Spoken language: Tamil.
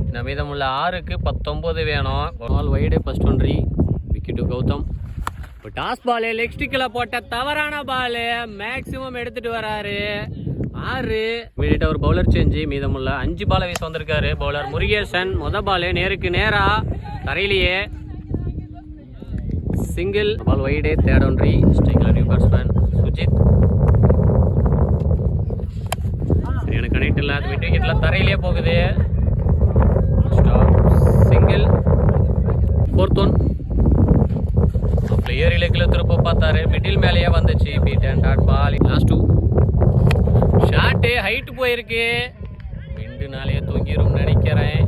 இந்த மீதமுள்ள 6க்கு 19 வேணும். ஒரு நாள் வைடு ஃபர்ஸ்ட் ஒன்றி விக்கெட்டு கௌதம். இப்போ டாஸ் பாலு லெக் ஸ்டிக்கில் போட்ட தவறான பாலு மேக்சிமம் எடுத்துட்டு வராரு. 6 இமீடியட்டாக ஒரு பவுலர் சேஞ்சு. மீதமுள்ள 5 பாலை வீச வந்திருக்காரு பவுலர் முருகேசன். பாலு நேருக்கு நேரா தரையிலேயே சிங்கிள். பால் வைடே தேர்ட் ஒன்றி. ஸ்ட்ரைக்கில் நியூ பேட்ஸ்மேன் சுஜித். சரியான கனெக்ட் இல்லை. அது மிட் விக்கெட்டில் தரையிலேயே போகுது. சிங்கிள். Fourth one. பிளேயர் இலக்கில் திருப்ப பார்த்தாரு. மிடில் மேலேயே வந்துச்சு. Beat and dot ball. Last 2 shot height போயிருக்கு. 2 நாளையே தூங்கிரும் நினைக்கிறேன்.